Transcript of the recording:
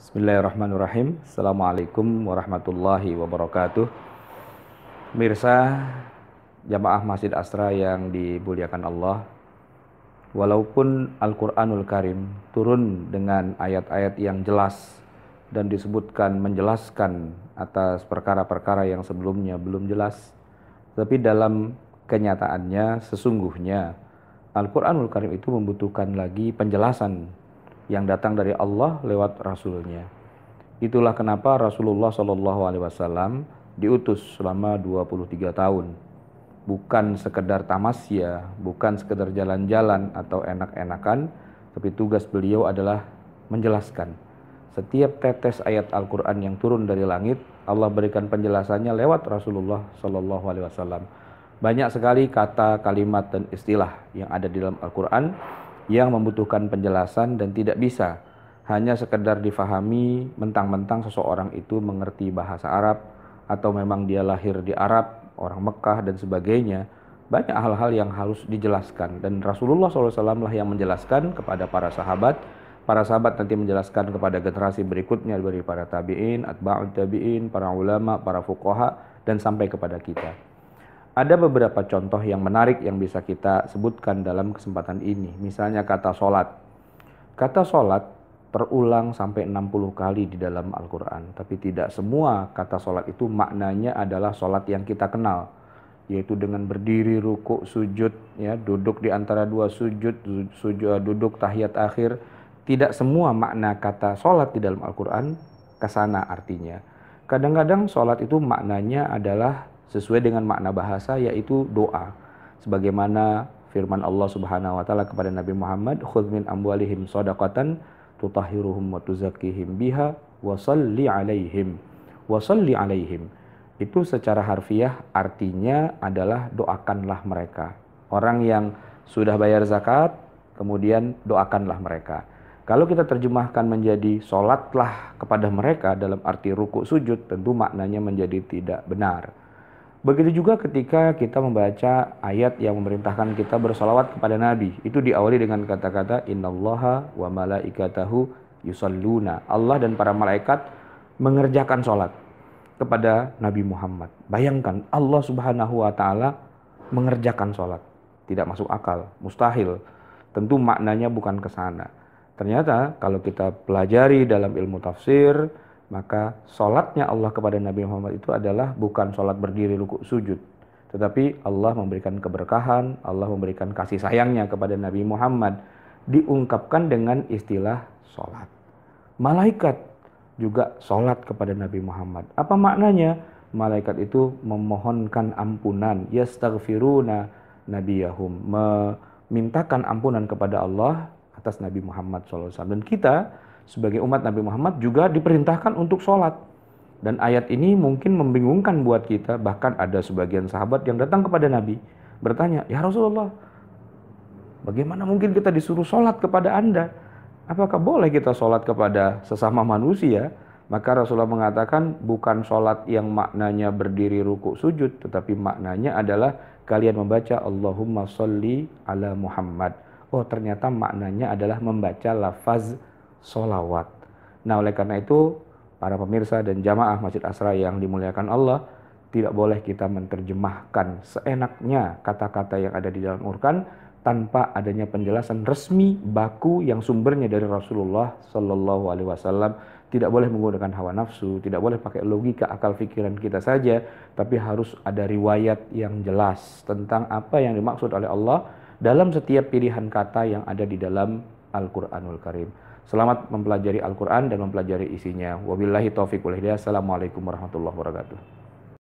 Bismillahirrahmanirrahim. Assalamualaikum warahmatullahi wabarakatuh. Mirsa jamaah Masjid Asra yang dimuliakan Allah, walaupun Al-Quranul Karim turun dengan ayat-ayat yang jelas dan disebutkan menjelaskan atas perkara-perkara yang sebelumnya belum jelas, tapi dalam kenyataannya sesungguhnya Al-Quranul Karim itu membutuhkan lagi penjelasan yang datang dari Allah lewat Rasulnya. Itulah kenapa Rasulullah SAW diutus selama 23 tahun. Bukan sekedar tamasya, bukan sekedar jalan-jalan atau enak-enakan, tapi tugas beliau adalah menjelaskan. Setiap tetes ayat Al-Quran yang turun dari langit, Allah berikan penjelasannya lewat Rasulullah SAW. Banyak sekali kata, kalimat, dan istilah yang ada di dalam Al-Quran yang membutuhkan penjelasan dan tidak bisa hanya sekedar difahami mentang-mentang seseorang itu mengerti bahasa Arab atau memang dia lahir di Arab, orang Mekah dan sebagainya. Banyak hal-hal yang harus dijelaskan dan Rasulullah SAW lah yang menjelaskan kepada para sahabat nanti menjelaskan kepada generasi berikutnya dari para tabi'in, atba'ut tabi'in, para ulama, para fuqaha dan sampai kepada kita. Ada beberapa contoh yang menarik yang bisa kita sebutkan dalam kesempatan ini. Misalnya kata sholat. Kata sholat terulang sampai 60 kali di dalam Al-Quran. Tapi tidak semua kata sholat itu maknanya adalah sholat yang kita kenal. Yaitu dengan berdiri, ruku, sujud, ya, duduk di antara dua sujud, duduk tahiyat akhir. Tidak semua makna kata sholat di dalam Al-Quran kesana artinya. Kadang-kadang sholat itu maknanya adalah sesuai dengan makna bahasa, yaitu doa. Sebagaimana firman Allah Subhanahu wa taala kepada Nabi Muhammad, "Khudz min amwalihim shadaqatan tutahhiruhum wa tuzakkihim biha wa shalli 'alaihim." Wa shalli 'alaihim. Itu secara harfiah artinya adalah doakanlah mereka. Orang yang sudah bayar zakat, kemudian doakanlah mereka. Kalau kita terjemahkan menjadi sholatlah kepada mereka dalam arti ruku sujud, tentu maknanya menjadi tidak benar. Begitu juga ketika kita membaca ayat yang memerintahkan kita bersolawat kepada Nabi. Itu diawali dengan kata-kata innallaha wa malaikatahu yusalluna. Allah dan para malaikat mengerjakan sholat kepada Nabi Muhammad. Bayangkan Allah Subhanahu wa ta'ala mengerjakan sholat. Tidak masuk akal, mustahil. Tentu maknanya bukan ke sana. Ternyata kalau kita pelajari dalam ilmu tafsir, maka sholatnya Allah kepada Nabi Muhammad itu adalah bukan sholat berdiri ruku sujud, tetapi Allah memberikan keberkahan, Allah memberikan kasih sayangnya kepada Nabi Muhammad, diungkapkan dengan istilah sholat. Malaikat juga sholat kepada Nabi Muhammad. Apa maknanya? Malaikat itu memohonkan ampunan, yastaghfiruna nabiyahum, memintakan ampunan kepada Allah atas Nabi Muhammad SAW. Dan kita sebagai umat Nabi Muhammad juga diperintahkan untuk sholat. Dan ayat ini mungkin membingungkan buat kita. Bahkan ada sebagian sahabat yang datang kepada Nabi bertanya, "Ya Rasulullah, bagaimana mungkin kita disuruh sholat kepada Anda? Apakah boleh kita sholat kepada sesama manusia?" Maka Rasulullah mengatakan bukan sholat yang maknanya berdiri ruku sujud, tetapi maknanya adalah kalian membaca Allahumma sholli ala Muhammad. Oh, ternyata maknanya adalah membaca lafaz sholawat. Nah, oleh karena itu para pemirsa dan jamaah Masjid Asra yang dimuliakan Allah, tidak boleh kita menerjemahkan seenaknya kata-kata yang ada di dalam Al-Quran tanpa adanya penjelasan resmi baku yang sumbernya dari Rasulullah Sallallahu Alaihi Wasallam. Tidak boleh menggunakan hawa nafsu, tidak boleh pakai logika akal pikiran kita saja, tapi harus ada riwayat yang jelas tentang apa yang dimaksud oleh Allah dalam setiap pilihan kata yang ada di dalam Al-Quranul Karim. Selamat mempelajari Al-Quran dan mempelajari isinya. Wabillahi taufiq wal hidayah. Assalamualaikum warahmatullahi wabarakatuh.